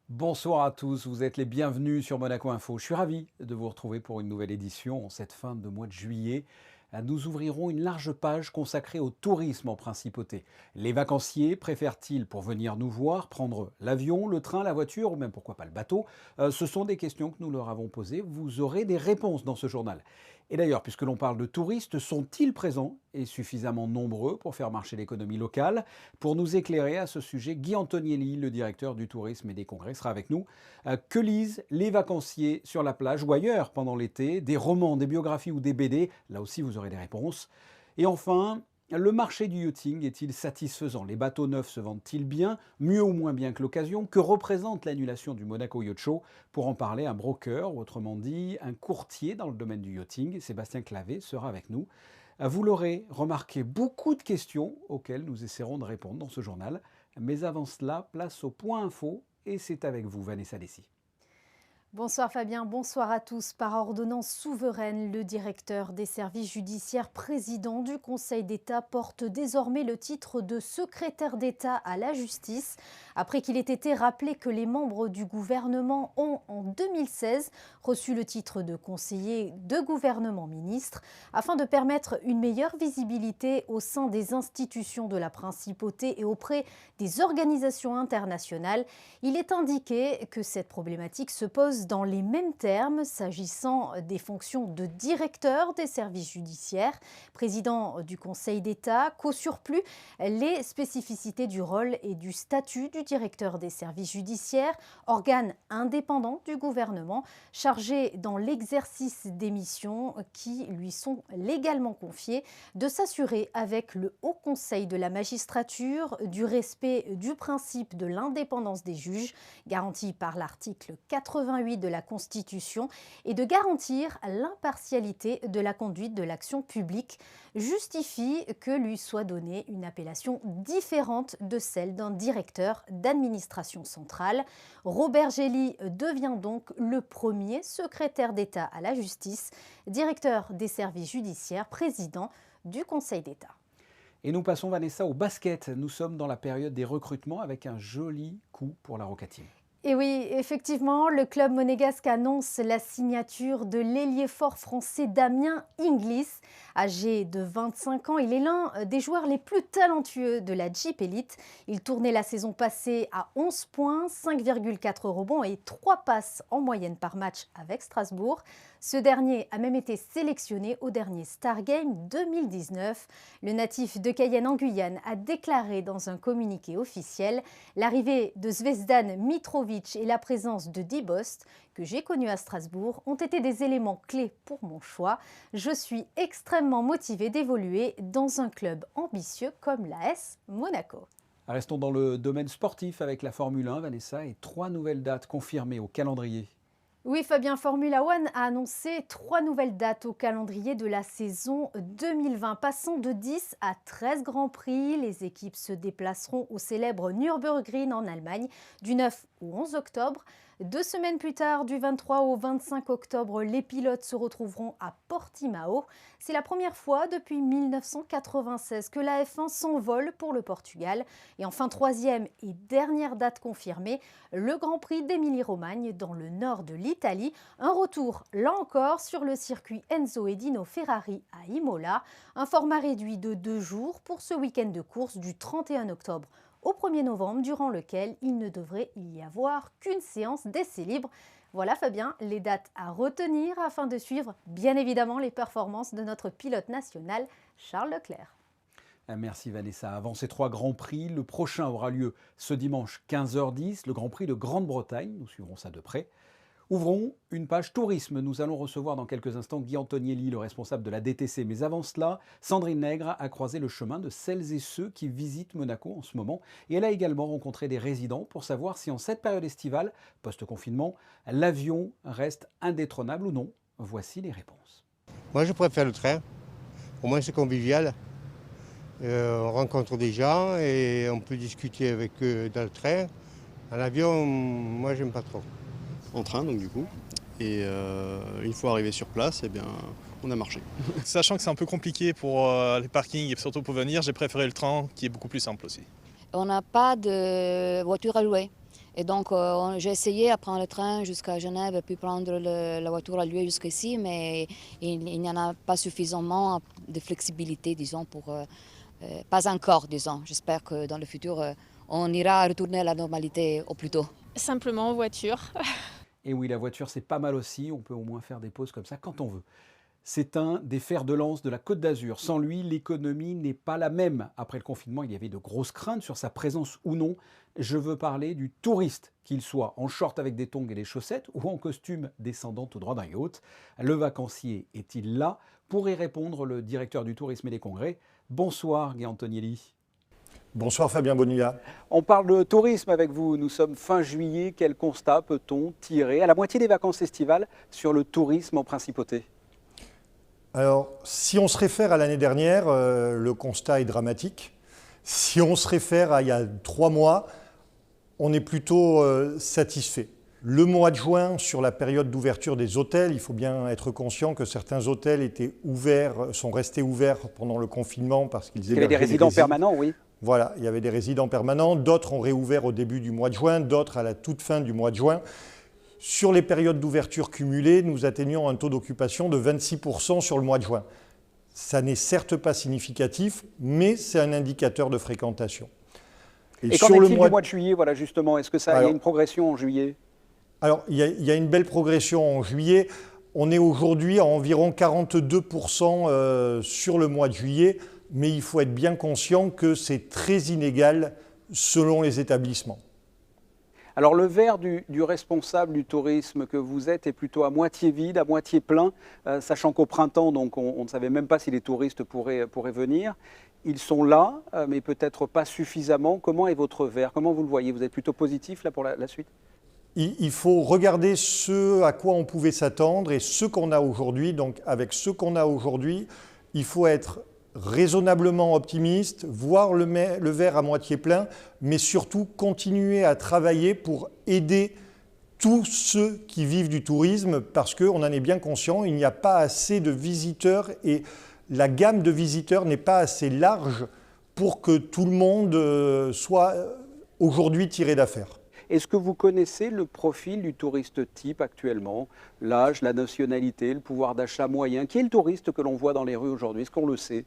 Bonsoir à tous, vous êtes les bienvenus sur Monaco Info. Je suis ravi de vous retrouver pour une nouvelle édition en cette fin de mois de juillet. Nous ouvrirons une large page consacrée au tourisme en principauté. Les vacanciers préfèrent-ils, pour venir nous voir, prendre l'avion, le train, la voiture ou même pourquoi pas le bateau? Ce sont des questions que nous leur avons posées. Vous aurez des réponses dans ce journal. Et d'ailleurs, puisque l'on parle de touristes, sont-ils présents et suffisamment nombreux pour faire marcher l'économie locale? Pour nous éclairer à ce sujet, Guy Antonielli, le directeur du tourisme et des congrès, sera avec nous. Que lisent les vacanciers sur la plage ou ailleurs pendant l'été? Des romans, des biographies ou des BD? Là aussi, vous aurez des réponses. Et enfin, le marché du yachting est-il satisfaisant? Les bateaux neufs se vendent-ils bien, mieux ou moins bien que l'occasion? Que représente l'annulation du Monaco Yacht Show? Pour en parler, un broker, ou autrement dit un courtier dans le domaine du yachting, Sébastien Clavé, sera avec nous. Vous l'aurez remarqué, beaucoup de questions auxquelles nous essaierons de répondre dans ce journal. Mais avant cela, place au point info et c'est avec vous, Vanessa Dessy. Bonsoir Fabien, bonsoir à tous. Par ordonnance souveraine, le directeur des services judiciaires, président du Conseil d'État, porte désormais le titre de secrétaire d'État à la justice, après qu'il ait été rappelé que les membres du gouvernement ont, en 2016, reçu le titre de conseiller de gouvernement ministre, afin de permettre une meilleure visibilité au sein des institutions de la principauté et auprès des organisations internationales. Il est indiqué que cette problématique se pose dans les mêmes termes s'agissant des fonctions de directeur des services judiciaires, président du Conseil d'État, qu'au surplus, les spécificités du rôle et du statut du directeur des services judiciaires, organe indépendant du gouvernement, chargé dans l'exercice des missions qui lui sont légalement confiées, de s'assurer avec le Haut Conseil de la magistrature du respect du principe de l'indépendance des juges, garanti par l'article 88 de la Constitution, et de garantir l'impartialité de la conduite de l'action publique, justifie que lui soit donnée une appellation différente de celle d'un directeur d'administration centrale. Robert Gély devient donc le premier secrétaire d'État à la justice, directeur des services judiciaires, président du Conseil d'État. Et nous passons, Vanessa, au basket. Nous sommes dans la période des recrutements avec un joli coup pour la Rocatine. Et oui, effectivement, le club monégasque annonce la signature de l'ailier fort français Damien Inglis. Âgé de 25 ans, il est l'un des joueurs les plus talentueux de la Jeep Elite. Il tournait la saison passée à 11 points, 5,4 rebonds et 3 passes en moyenne par match avec Strasbourg. Ce dernier a même été sélectionné au dernier Star Game 2019. Le natif de Cayenne en Guyane a déclaré dans un communiqué officiel l'arrivée de Zvezdan Mitrovic et la présence de Dibost, que j'ai connu à Strasbourg, ont été des éléments clés pour mon choix. Je suis extrêmement motivée d'évoluer dans un club ambitieux comme l'AS Monaco. Restons dans le domaine sportif avec la Formule 1, Vanessa, et 3 nouvelles dates confirmées au calendrier. Oui, Fabien, Formula One a annoncé 3 nouvelles dates au calendrier de la saison 2020. Passant de 10 à 13 Grands Prix, les équipes se déplaceront au célèbre Nürburgring en Allemagne du 9 au 11 octobre. 2 semaines plus tard, du 23 au 25 octobre, les pilotes se retrouveront à Portimao. C'est la première fois depuis 1996 que la F1 s'envole pour le Portugal. Et enfin, troisième et dernière date confirmée, le Grand Prix d'Émilie-Romagne dans le nord de l'Italie. Un retour, là encore, sur le circuit Enzo et Dino Ferrari à Imola. Un format réduit de 2 jours pour ce week-end de course du 31 octobre au 1er novembre, durant lequel il ne devrait y avoir qu'une séance d'essai libre. Voilà Fabien, les dates à retenir afin de suivre bien évidemment les performances de notre pilote national Charles Leclerc. Merci Vanessa. Avant ces 3 Grands Prix, le prochain aura lieu ce dimanche 15h10, le Grand Prix de Grande-Bretagne. Nous suivrons ça de près. Ouvrons une page tourisme. Nous allons recevoir dans quelques instants Guy Antonielli, le responsable de la DTC. Mais avant cela, Sandrine Nègre a croisé le chemin de celles et ceux qui visitent Monaco en ce moment. Et elle a également rencontré des résidents pour savoir si en cette période estivale, post-confinement, l'avion reste indétrônable ou non. Voici les réponses. Moi je préfère le train. Au moins c'est convivial. On rencontre des gens et on peut discuter avec eux dans le train. À l'avion, moi j'aime pas trop. En train donc du coup, et une fois arrivé sur place, eh bien, on a marché. Sachant que c'est un peu compliqué pour les parkings et surtout pour venir, j'ai préféré le train qui est beaucoup plus simple aussi. On n'a pas de voiture à louer. Et donc, j'ai essayé de prendre le train jusqu'à Genève, puis prendre la voiture à Lyon jusqu'ici, mais il n'y en a pas suffisamment de flexibilité, disons, pas encore, disons. J'espère que dans le futur, on ira retourner à la normalité au plus tôt. Simplement en voiture. Et oui, la voiture, c'est pas mal aussi. On peut au moins faire des pauses comme ça quand on veut. C'est un des fers de lance de la Côte d'Azur. Sans lui, l'économie n'est pas la même. Après le confinement, il y avait de grosses craintes sur sa présence ou non. Je veux parler du touriste, qu'il soit en short avec des tongs et des chaussettes ou en costume descendant tout droit d'un yacht. Le vacancier est-il là? Pour y répondre, le directeur du tourisme et des congrès. Bonsoir Guy Antonielli. Bonsoir Fabien Bonilla. On parle de tourisme avec vous. Nous sommes fin juillet. Quel constat peut-on tirer à la moitié des vacances estivales sur le tourisme en principauté? Alors, si on se réfère à l'année dernière, le constat est dramatique. Si on se réfère à il y a 3 mois, on est plutôt satisfait. Le mois de juin, sur la période d'ouverture des hôtels, il faut bien être conscient que certains hôtels étaient ouverts, sont restés ouverts pendant le confinement parce qu'ils Il y avait des résidents permanents, oui. Voilà, il y avait des résidents permanents. D'autres ont réouvert au début du mois de juin, d'autres à la toute fin du mois de juin. Sur les périodes d'ouverture cumulées, nous atteignons un taux d'occupation de 26% sur le mois de juin. Ça n'est certes pas significatif, mais c'est un indicateur de fréquentation. Et qu'en est-il du mois de juillet, voilà, justement? Est-ce que il y a une progression en juillet? Alors, il y a une belle progression en juillet. On est aujourd'hui à environ 42% sur le mois de juillet, mais il faut être bien conscient que c'est très inégal selon les établissements. Alors le verre du responsable du tourisme que vous êtes est plutôt à moitié vide, à moitié plein, sachant qu'au printemps, donc, on ne savait même pas si les touristes pourraient venir. Ils sont là, mais peut-être pas suffisamment. Comment est votre verre? Comment vous le voyez? Vous êtes plutôt positif là, pour la suite? Il faut regarder ce à quoi on pouvait s'attendre et ce qu'on a aujourd'hui. Donc avec ce qu'on a aujourd'hui, il faut être raisonnablement optimiste, voir le verre à moitié plein, mais surtout continuer à travailler pour aider tous ceux qui vivent du tourisme, parce qu'on en est bien conscient, il n'y a pas assez de visiteurs et la gamme de visiteurs n'est pas assez large pour que tout le monde soit aujourd'hui tiré d'affaire. Est-ce que vous connaissez le profil du touriste type actuellement? L'âge, la nationalité, le pouvoir d'achat moyen? Qui est le touriste que l'on voit dans les rues aujourd'hui? Est-ce qu'on le sait?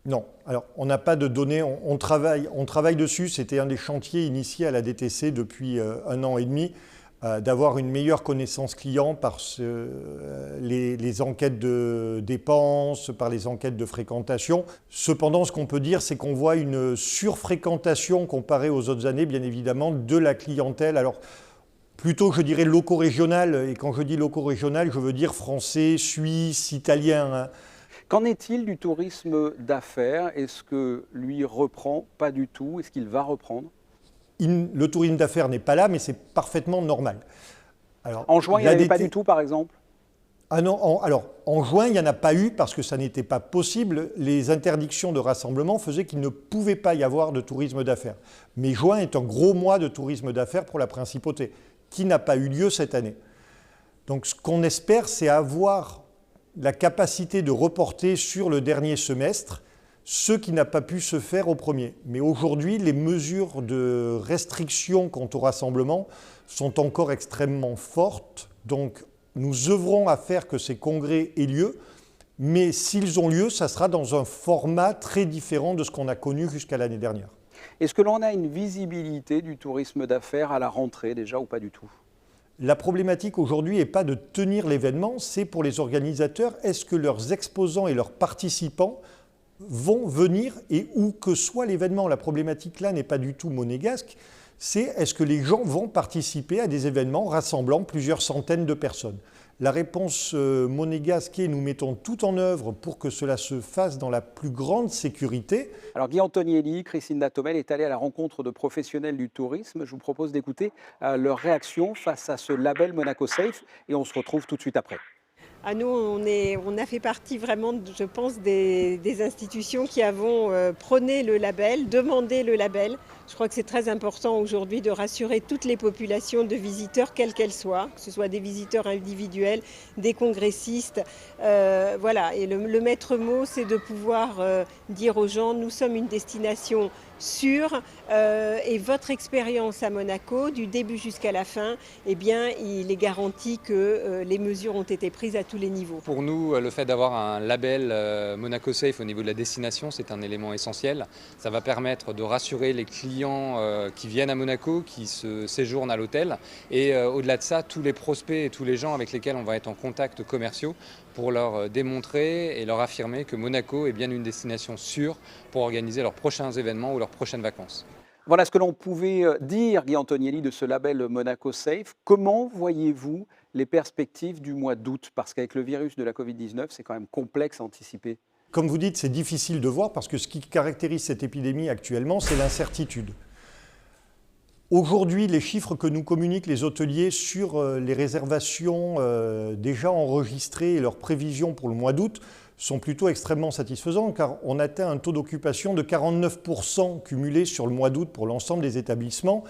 Non, alors on n'a pas de données, on travaille dessus, c'était un des chantiers initiés à la DTC depuis 1 an et demi, d'avoir une meilleure connaissance client par les enquêtes de dépenses, par les enquêtes de fréquentation. Cependant, ce qu'on peut dire, c'est qu'on voit une surfréquentation comparée aux autres années, bien évidemment, de la clientèle. Alors, plutôt, je dirais, loco-régional, et quand je dis loco-régional, je veux dire français, suisse, italien, hein. Qu'en est-il du tourisme d'affaires? Est-ce que lui reprend? Pas du tout. Est-ce qu'il va reprendre? Le tourisme d'affaires n'est pas là, mais c'est parfaitement normal. Alors, en juin, il n'y en avait pas du tout, par exemple? Ah non, alors en juin, il n'y en a pas eu parce que ça n'était pas possible. Les interdictions de rassemblement faisaient qu'il ne pouvait pas y avoir de tourisme d'affaires. Mais juin est un gros mois de tourisme d'affaires pour la principauté, qui n'a pas eu lieu cette année. Donc ce qu'on espère, c'est avoir la capacité de reporter sur le dernier semestre ce qui n'a pas pu se faire au premier. Mais aujourd'hui, les mesures de restriction quant au rassemblement sont encore extrêmement fortes. Donc nous œuvrons à faire que ces congrès aient lieu, mais s'ils ont lieu, ça sera dans un format très différent de ce qu'on a connu jusqu'à l'année dernière. Est-ce que l'on a une visibilité du tourisme d'affaires à la rentrée déjà ou pas du tout? La problématique aujourd'hui n'est pas de tenir l'événement, c'est pour les organisateurs, est-ce que leurs exposants et leurs participants vont venir et où que soit l'événement? La problématique là n'est pas du tout monégasque, c'est est-ce que les gens vont participer à des événements rassemblant plusieurs centaines de personnes? La réponse monégasque est nous mettons tout en œuvre pour que cela se fasse dans la plus grande sécurité. Alors Guy Antonielli, Christine Datomel est allée à la rencontre de professionnels du tourisme. Je vous propose d'écouter leur réaction face à ce label Monaco Safe et on se retrouve tout de suite après. À nous, on a fait partie vraiment, je pense, des institutions qui avons prôné le label, demandé le label, Je crois que c'est très important aujourd'hui de rassurer toutes les populations de visiteurs, quelles qu'elles soient, que ce soit des visiteurs individuels, des congressistes. Voilà. Et le maître mot, c'est de pouvoir dire aux gens, nous sommes une destination sûre et votre expérience à Monaco, du début jusqu'à la fin, eh bien, il est garanti que les mesures ont été prises à tous les niveaux. Pour nous, le fait d'avoir un label Monaco Safe au niveau de la destination, c'est un élément essentiel. Ça va permettre de rassurer les clients qui viennent à Monaco, qui se séjournent à l'hôtel. Et au-delà de ça, tous les prospects et tous les gens avec lesquels on va être en contact commerciaux pour leur démontrer et leur affirmer que Monaco est bien une destination sûre pour organiser leurs prochains événements ou leurs prochaines vacances. Voilà ce que l'on pouvait dire, Guy Antonielli, de ce label Monaco Safe. Comment voyez-vous les perspectives du mois d'août? Parce qu'avec le virus de la Covid-19, c'est quand même complexe à anticiper. Comme vous dites, c'est difficile de voir parce que ce qui caractérise cette épidémie actuellement, c'est l'incertitude. Aujourd'hui, les chiffres que nous communiquent les hôteliers sur les réservations déjà enregistrées et leurs prévisions pour le mois d'août sont plutôt extrêmement satisfaisants car on atteint un taux d'occupation de 49% cumulé sur le mois d'août pour l'ensemble des établissements.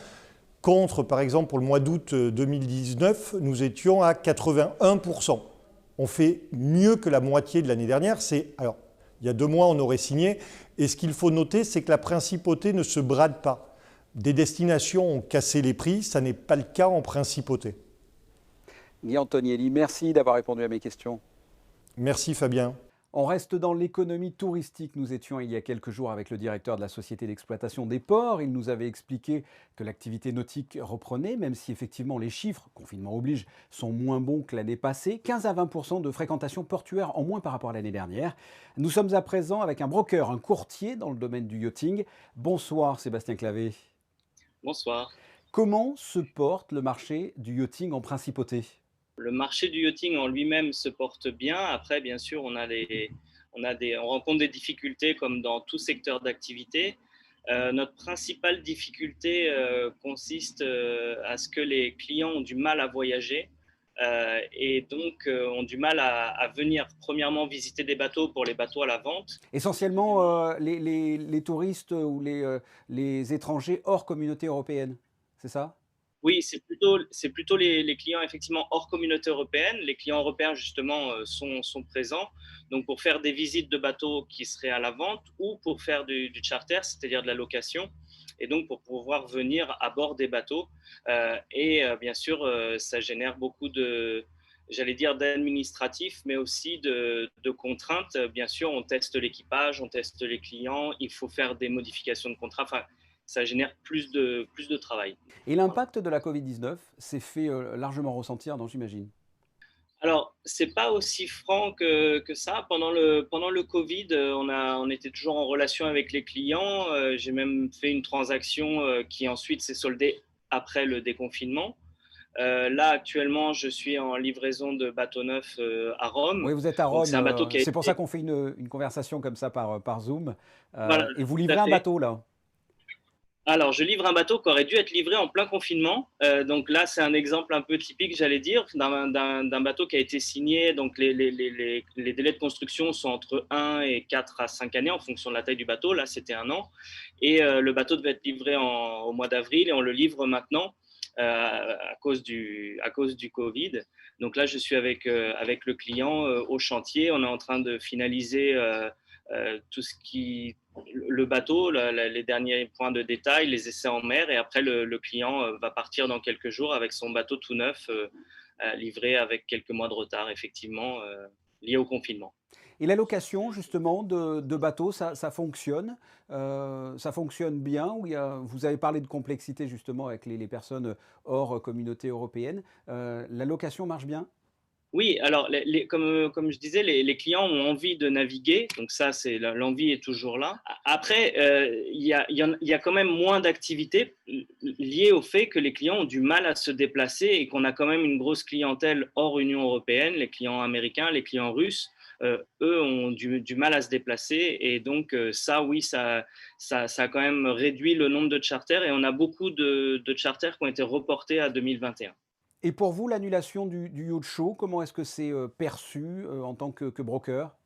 Contre, par exemple, pour le mois d'août 2019, nous étions à 81%. On fait mieux que la moitié de l'année dernière. Alors, il y a 2 mois, on aurait signé. Et ce qu'il faut noter, c'est que la principauté ne se brade pas. Des destinations ont cassé les prix, ça n'est pas le cas en principauté. Guy Antonielli, merci d'avoir répondu à mes questions. Merci Fabien. On reste dans l'économie touristique. Nous étions il y a quelques jours avec le directeur de la Société d'exploitation des ports. Il nous avait expliqué que l'activité nautique reprenait, même si effectivement les chiffres, confinement oblige, sont moins bons que l'année passée. 15 à 20% de fréquentation portuaire en moins par rapport à l'année dernière. Nous sommes à présent avec un broker, un courtier dans le domaine du yachting. Bonsoir Sébastien Clavé. Bonsoir. Comment se porte le marché du yachting en principauté ? Le marché du yachting en lui-même se porte bien. Après, bien sûr, on rencontre des difficultés comme dans tout secteur d'activité. Notre principale difficulté consiste à ce que les clients ont du mal à voyager et donc ont du mal à venir premièrement visiter des bateaux pour les bateaux à la vente. Essentiellement les touristes ou les étrangers hors communauté européenne, c'est ça ? Oui, c'est plutôt les clients effectivement hors communauté européenne. Les clients européens justement sont présents donc pour faire des visites de bateaux qui seraient à la vente ou pour faire du charter, c'est-à-dire de la location, et donc pour pouvoir venir à bord des bateaux. Bien sûr, ça génère beaucoup d'administratifs, mais aussi de contraintes. Bien sûr, on teste l'équipage, on teste les clients, il faut faire des modifications de contrat. Enfin, ça génère plus de travail. Et l'impact de la Covid-19 s'est fait largement ressentir, j'imagine. Alors, ce n'est pas aussi franc que ça. Pendant le Covid, on était toujours en relation avec les clients. J'ai même fait une transaction qui ensuite s'est soldée après le déconfinement. Là, actuellement, je suis en livraison de bateau neuf à Rome. Oui, vous êtes à Rome. C'est un bateau c'est pour ça qu'on fait une conversation comme ça par Zoom. Voilà, et vous livrez un bateau, là ? Alors, je livre un bateau qui aurait dû être livré en plein confinement. Donc là, c'est un exemple un peu typique, j'allais dire, d'un bateau qui a été signé. Donc, les délais de construction sont entre 1 et 4 à 5 années en fonction de la taille du bateau. Là, c'était 1 an. Et le bateau devait être livré au mois d'avril et on le livre maintenant à cause du Covid. Donc là, je suis avec le client au chantier. On est en train de finaliser le bateau, les derniers points de détail, les essais en mer, et après le client va partir dans quelques jours avec son bateau tout neuf, livré avec quelques mois de retard, effectivement, lié au confinement. Et la location, justement, de bateaux, ça fonctionne ça fonctionne bien ou vous avez parlé de complexité, justement, avec les personnes hors communauté européenne. La location marche bien ? Oui, alors comme je disais, les clients ont envie de naviguer, donc ça, l'envie est toujours là. Après, il y a quand même moins d'activités liées au fait que les clients ont du mal à se déplacer et qu'on a quand même une grosse clientèle hors Union européenne, les clients américains, les clients russes. Eux ont du mal à se déplacer et donc ça a quand même réduit le nombre de charters et on a beaucoup de charters qui ont été reportés à 2021. Et pour vous, l'annulation du yacht show, comment est-ce que c'est perçu en tant que broker ?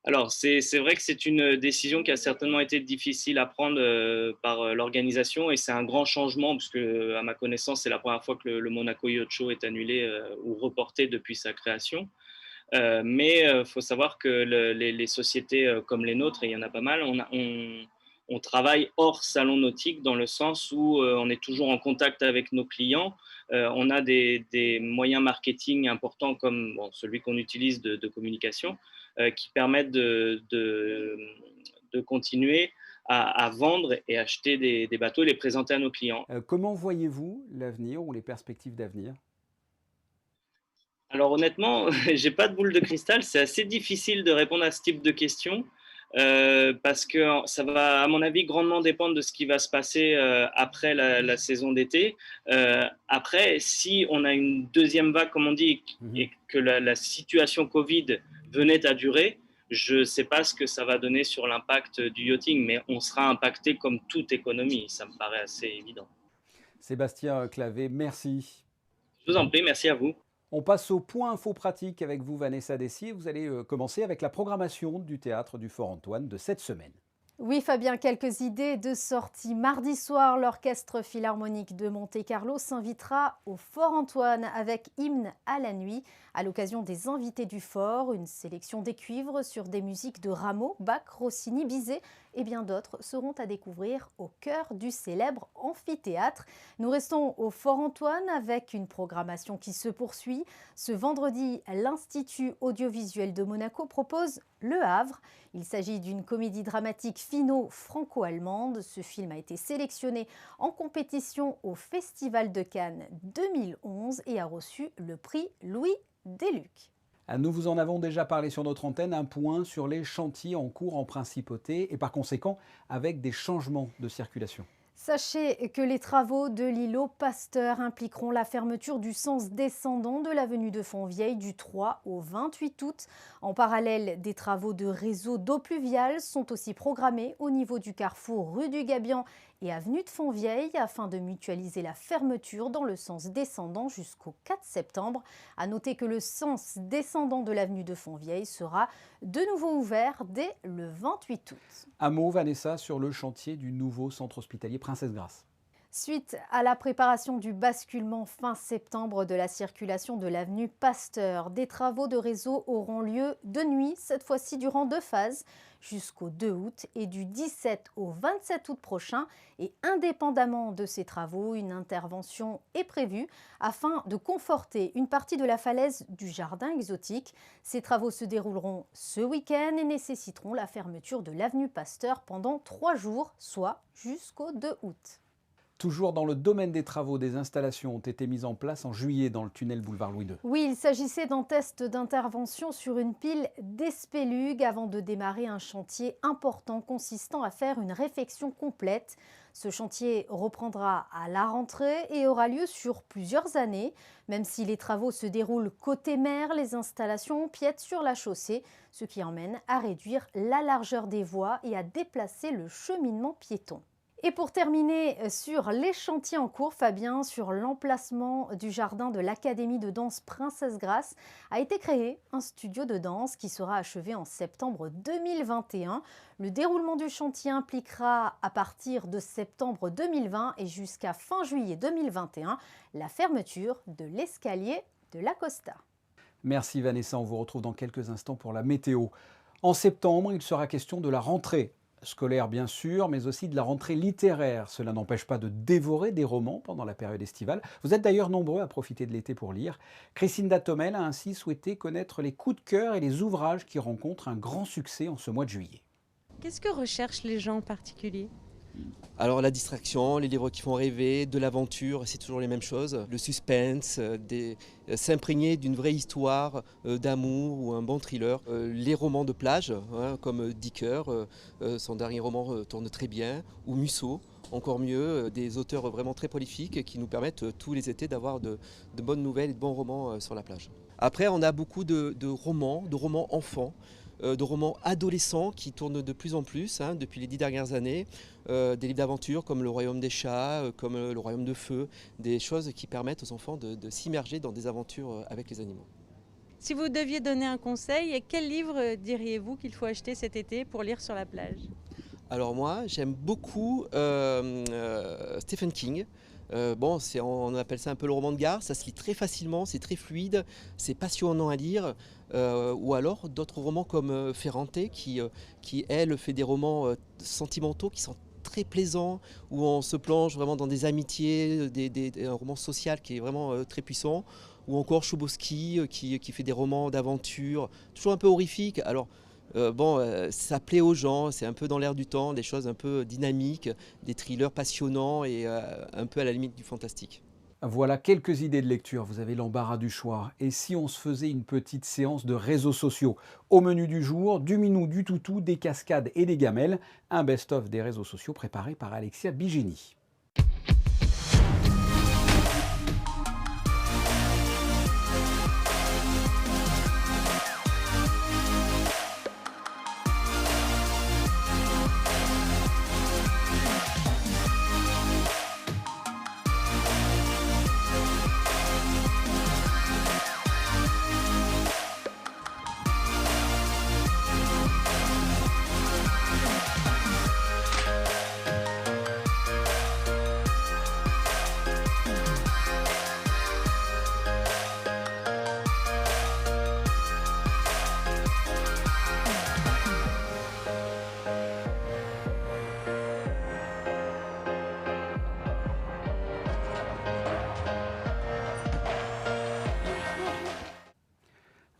Alors, c'est vrai que c'est une décision qui a certainement été difficile à prendre par l'organisation et c'est un grand changement parce que, à ma connaissance, c'est la première fois que le Monaco Yacht Show est annulé ou reporté depuis sa création. Mais il faut savoir que les sociétés comme les nôtres, et il y en a pas mal, on travaille hors salon nautique dans le sens où on est toujours en contact avec nos clients. On a des moyens marketing importants comme bon, celui qu'on utilise de communication qui permettent de continuer à vendre et acheter des bateaux et les présenter à nos clients. Comment voyez-vous l'avenir ou les perspectives d'avenir? Alors honnêtement, j'ai pas de boule de cristal, c'est assez difficile de répondre à ce type de questions, parce que ça va, à mon avis, grandement dépendre de ce qui va se passer, après la saison d'été. Après, si on a une deuxième vague, comme on dit, Mmh. et que la situation Covid venait à durer, je sais pas ce que ça va donner sur l'impact du yachting, mais on sera impacté comme toute économie, ça me paraît assez évident. Sébastien Clavé, merci. Je vous en prie, merci à vous. On passe au point info pratique avec vous, Vanessa Dessier. Vous allez commencer avec la programmation du théâtre du Fort Antoine de cette semaine. Oui, Fabien, quelques idées de sortie. Mardi soir, l'Orchestre Philharmonique de Monte-Carlo s'invitera au Fort Antoine avec Hymne à la nuit. À l'occasion des invités du Fort, une sélection des cuivres sur des musiques de Rameau, Bach, Rossini, Bizet et bien d'autres seront à découvrir au cœur du célèbre amphithéâtre. Nous restons au Fort Antoine avec une programmation qui se poursuit. Ce vendredi, l'Institut audiovisuel de Monaco propose Le Havre. Il s'agit d'une comédie dramatique finno-franco-allemande. Ce film a été sélectionné en compétition au Festival de Cannes 2011 et a reçu le prix Louis Deluc. Nous vous en avons déjà parlé sur notre antenne, un point sur les chantiers en cours en principauté et par conséquent avec des changements de circulation. Sachez que les travaux de l'îlot Pasteur impliqueront la fermeture du sens descendant de l'avenue de Fontvieille du 3 au 28 août. En parallèle, des travaux de réseau d'eau pluviale sont aussi programmés au niveau du carrefour rue du Gabian et avenue de Fontvieille afin de mutualiser la fermeture dans le sens descendant jusqu'au 4 septembre. À noter que le sens descendant de l'avenue de Fontvieille sera de nouveau ouvert dès le 28 août. Un mot, Vanessa, sur le chantier du nouveau centre hospitalier Princesse Grace. Suite à la préparation du basculement fin septembre de la circulation de l'avenue Pasteur, des travaux de réseau auront lieu de nuit, cette fois-ci durant 2 phases, jusqu'au 2 août et du 17 au 27 août prochain. Et indépendamment de ces travaux, une intervention est prévue afin de conforter une partie de la falaise du jardin exotique. Ces travaux se dérouleront ce week-end et nécessiteront la fermeture de l'avenue Pasteur pendant 3 jours, soit jusqu'au 2 août. Toujours dans le domaine des travaux, des installations ont été mises en place en juillet dans le tunnel boulevard Louis II. Oui, il s'agissait d'un test d'intervention sur une pile d'espélugues avant de démarrer un chantier important consistant à faire une réfection complète. Ce chantier reprendra à la rentrée et aura lieu sur plusieurs années. Même si les travaux se déroulent côté mer, les installations empiètent sur la chaussée, ce qui emmène à réduire la largeur des voies et à déplacer le cheminement piéton. Et pour terminer sur les chantiers en cours, Fabien, sur l'emplacement du jardin de l'Académie de danse Princesse Grace, a été créé un studio de danse qui sera achevé en septembre 2021. Le déroulement du chantier impliquera à partir de septembre 2020 et jusqu'à fin juillet 2021 la fermeture de l'escalier de la Costa. Merci Vanessa, on vous retrouve dans quelques instants pour la météo. En septembre, il sera question de la rentrée scolaire bien sûr, mais aussi de la rentrée littéraire. Cela n'empêche pas de dévorer des romans pendant la période estivale. Vous êtes d'ailleurs nombreux à profiter de l'été pour lire. Christine Datomel a ainsi souhaité connaître les coups de cœur et les ouvrages qui rencontrent un grand succès en ce mois de juillet. Qu'est-ce que recherchent les gens en particulier ? Alors la distraction, les livres qui font rêver, de l'aventure, c'est toujours les mêmes choses. Le suspense, s'imprégner d'une vraie histoire d'amour ou un bon thriller. Les romans de plage, comme Dicker, son dernier roman tourne très bien, ou Musso, encore mieux, des auteurs vraiment très prolifiques qui nous permettent tous les étés d'avoir de bonnes nouvelles et de bons romans sur la plage. Après, on a beaucoup de romans enfants, de romans adolescents qui tournent de plus en plus depuis les 10 dernières années, des livres d'aventure comme Le Royaume des chats, comme Le Royaume de feu, des choses qui permettent aux enfants de s'immerger dans des aventures avec les animaux. Si vous deviez donner un conseil, quel livre diriez-vous qu'il faut acheter cet été pour lire sur la plage? Alors moi, j'aime beaucoup Stephen King. On appelle ça un peu le roman de gare, ça se lit très facilement, c'est très fluide, c'est passionnant à lire. Ou alors d'autres romans comme Ferrante qui elle, fait des romans sentimentaux qui sont très plaisants, où on se plonge vraiment dans des amitiés, un roman social qui est vraiment très puissant. Ou encore Chbosky qui fait des romans d'aventure, toujours un peu horrifiques. Alors, ça plaît aux gens, c'est un peu dans l'air du temps, des choses un peu dynamiques, des thrillers passionnants et un peu à la limite du fantastique. Voilà quelques idées de lecture, vous avez l'embarras du choix. Et si on se faisait une petite séance de réseaux sociaux? Au menu du jour, du minou, du toutou, des cascades et des gamelles, un best-of des réseaux sociaux préparé par Alexia Bigini.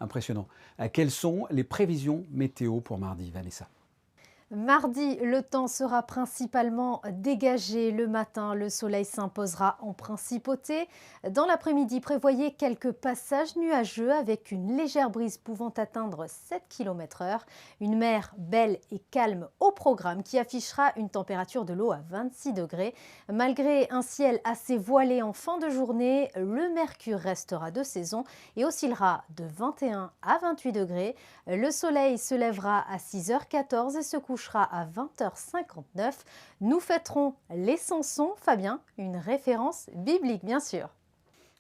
Impressionnant. Quelles sont les prévisions météo pour mardi, Vanessa? Mardi, le temps sera principalement dégagé. Le matin, le soleil s'imposera en principauté. Dans l'après-midi, prévoyez quelques passages nuageux avec une légère brise pouvant atteindre 7 km/h. Une mer belle et calme au programme qui affichera une température de l'eau à 26 degrés. Malgré un ciel assez voilé en fin de journée, le mercure restera de saison et oscillera de 21 à 28 degrés. Le soleil se lèvera à 6h14 et se couchera à 20h59. Nous fêterons les Samsons, Fabien, une référence biblique bien sûr.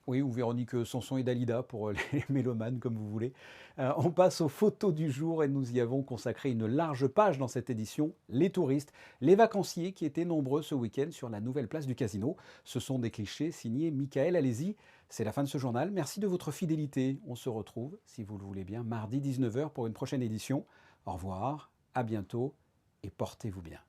Oui, ou Véronique Sanson et Dalida pour les mélomanes, comme vous voulez. On passe aux photos du jour et nous y avons consacré une large page dans cette édition. Les touristes, les vacanciers qui étaient nombreux ce week-end sur la nouvelle place du Casino. Ce sont des clichés signés Michael Alési. C'est la fin de ce journal. Merci de votre fidélité. On se retrouve, si vous le voulez bien, mardi 19h pour une prochaine édition. Au revoir, à bientôt et portez-vous bien.